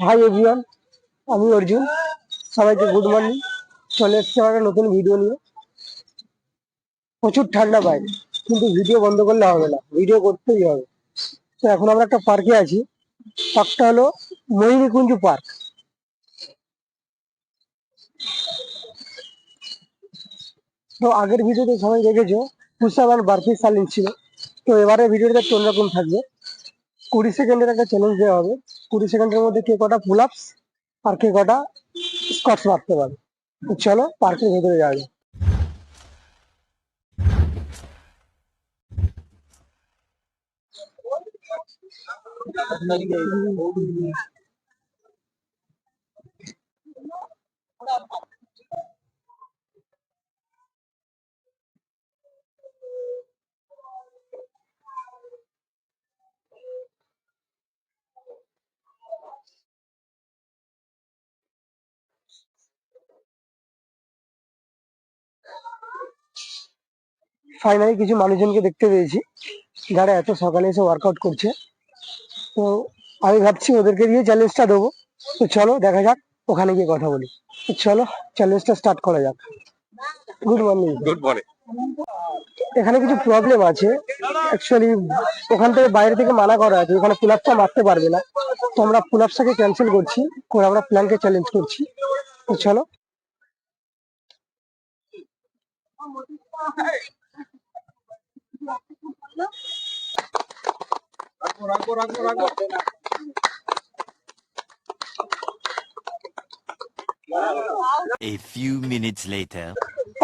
Hi everyone, আমি অর্জুন। সবাইকে good morning. চলে এসেছি আমার একটা নতুন ভিডিও নিয়ে। প্রচুর ঠান্ডা বাইরে, কিন্তু ভিডিও বন্ধ করলে হবে না, ভিডিও করতেই হবে। তো এখন আমরা একটা পার্কে আছি। পার্কটা হলো ময়ূরীকুঞ্জ পার্ক। তো আগের ভিডিওতে সবাই দেখেছো পুষাব আর বার্ফি চ্যালেঞ্জ ছিল। তো এবারে ভিডিওটা একটু অন্যরকম থাকবে। 20 সেকেন্ডের একটা চ্যালেঞ্জ দেওয়া হবে। 20 সেকেন্ডের মধ্যে কে কটা পুল আপস আর কে কটা স্কোয়াটস মারতে পারে। তো চলো পার্কের ভেতরে যাওয়া যাক। ফাইনালি কিছু মানুষজনকে দেখতে পেয়েছি যারা এত সকালে এসে ওয়ার্কআউট করছে। তো আমি ভাবছি ওদেরকে দিয়ে চ্যালেঞ্জটা দেবো। তো চলো দেখা যাক, ওখানে গিয়ে কথা বলি। তো চলো চ্যালেঞ্জটা স্টার্ট করা যাক। Good morning. Good morning. এখানে কিছু প্রবলেম আছে অ্যাকচুয়ালি। ওখান থেকে বাইরে থেকে মানা করা আছে, ওখানে পুল আপটা মারতে পারবে না। তো আমরা পুল আপসটাকে ক্যান্সেল করছি, করে আমরা প্ল্যানকে চ্যালেঞ্জ করছি। তো চলো। A few minutes later.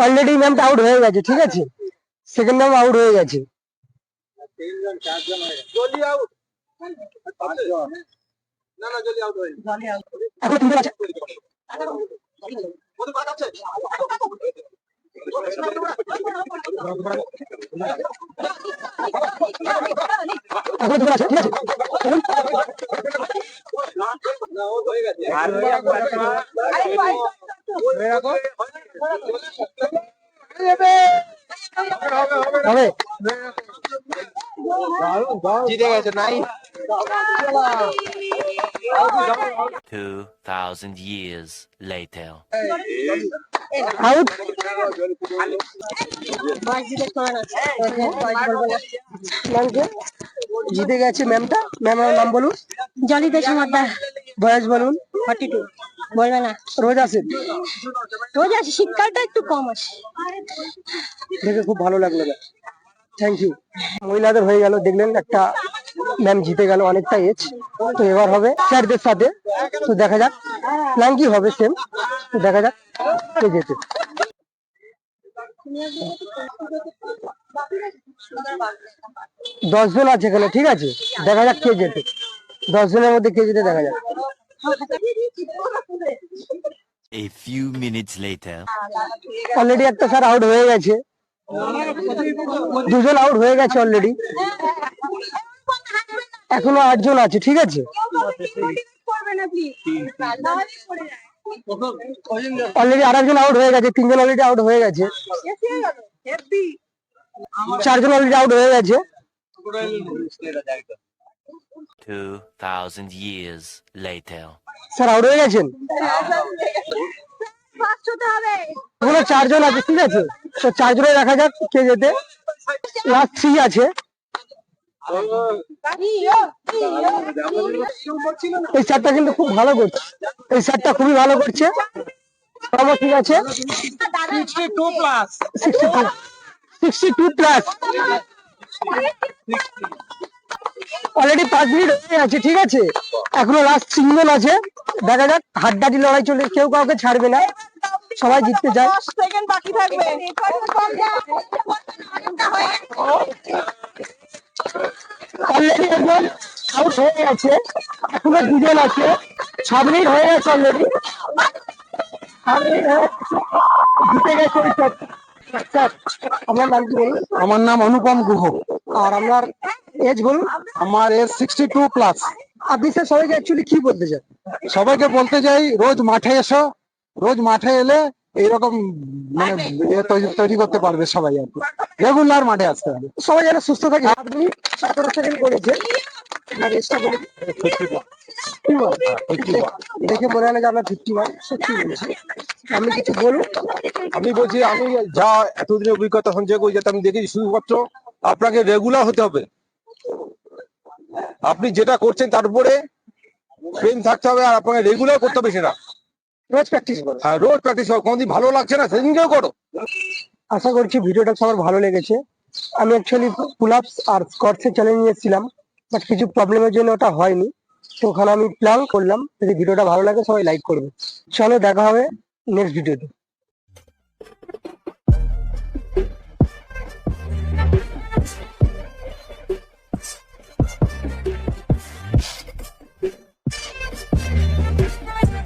Already ম্যামটা আউট হয়ে গেছে, ঠিক আছে? সেকেন্ড ম্যাম আউট হয়ে গেছে। এখন তিনজন আছে। এখন দুজন আছে, ঠিক আছে? হবে। জিতে গেছে নাই 2,000 years later. আউট। ম্যামকে জিতে গেছে ম্যামটা। ম্যামের নাম বলুন। জলি দেশমাতা, বয়স বলুন। 42। বলবে না, রোজ আসেন? রোজ আসে, শীতকালটা একটু কম আসে। দেখে খুব ভালো লাগলো। Thank you. মহিলাদের হয়ে গেল, দেখলেন একটা ম্যাম জিতে গেল, অনেকটা এজ। তো এবার হবে স্যারদের সাথে। তো দেখা যাক প্ল্যান কি হবে, সেম। তো দেখা যাক কে যেতে। 10 জন আছে এখানে, ঠিক আছে? দেখা যাক কে যেতে। 10 জনের মধ্যে কে যেতে দেখা যাক। A few minutes later. Already একটা স্যার আউট হয়ে গেছে, দুজন আউট হয়ে গেছে অলরেডি। এখনো 8 জন আছে, ঠিক আছে? অলরেডি আরেকজন আউট হয়ে গেছে, 3 জন অলরেডি আউট হয়ে গেছে, 4 জন অলরেডি আউট হয়ে গেছে। 2,000 years later. স্যার আউট হয়ে গেছেন। এখনো 4 জন আছে, ঠিক আছে? তো 4 জনে দেখা যাক কে যেতে। লাস্ট 3 আছে। এই স্যারটা কিন্তু খুব ভালো করছে, এই স্যারটা খুবই ভালো করছে। ঠিক আছে, 62 প্লাস। অলরেডি 5 মিনিট হয়ে গেছে, ঠিক আছে? এখনো লাস্ট 3 জন আছে। দেখা যাক, হাড্ডাহাড্ডি লড়াই চলে, কেউ কাউকে ছাড়বে না, সবাই জিততে চায়। অলরেডি একজন আউট হয়ে গেছে, এখনো 2 জন আছে। 6 মিনিট হয়ে গেছে অলরেডি। জিতে গেছে ওই স্যার। স্যার আপনার নাম কি বলুন? আমার নাম অনুপম গুহ। আর আপনার এজ বলুন। আমার এজ 62 প্লাস। আপনি স্যার সবাইকে অ্যাকচুয়ালি কি বলতে চান? সবাইকে বলতে চাই, রোজ মাঠে এসো, রোজ মাঠে এলে এইরকম মানে তৈরি করতে পারবে সবাই আর কি। রেগুলার মাঠে আসতে হবে। সবাই যেন সুস্থ থাকে। 7 মিনিট 17 সেকেন্ড করেছে। আর এক্সট্রা বলে দেখে মনে হয় না যে আপনার 51 সত্যি বলছি। আপনি কিছু বলুন। আমি বলছি আমি যা এতদিনের অভিজ্ঞতা সঞ্চয় করি যাতে আমি দেখেছি শুধুমাত্র আপনাকে রেগুলার হতে হবে। আপনি যেটা করছেন তার উপরে প্রেম থাকতে হবে আর আপনাকে রেগুলার করতে হবে সেটা। রোজ প্র্যাকটিস করুন। হ্যাঁ রোজ প্র্যাকটিস করো, কোনদিন ভালো লাগছে না সেদিনকেও করো। আশা করছি ভিডিওটা সবার ভালো লেগেছে। আমি অ্যাকচুয়ালি পুল আপস আর স্কোয়াটসের চ্যালেঞ্জ নিয়েছিলাম, বাট কিছু প্রবলেমের জন্য ওটা হয়নি। তো ওখানে আমি প্ল্যান করলাম যদি ভিডিওটা ভালো লাগে সবাই লাইক করবে। চলো দেখা হবে নেক্সট ভিডিওতে।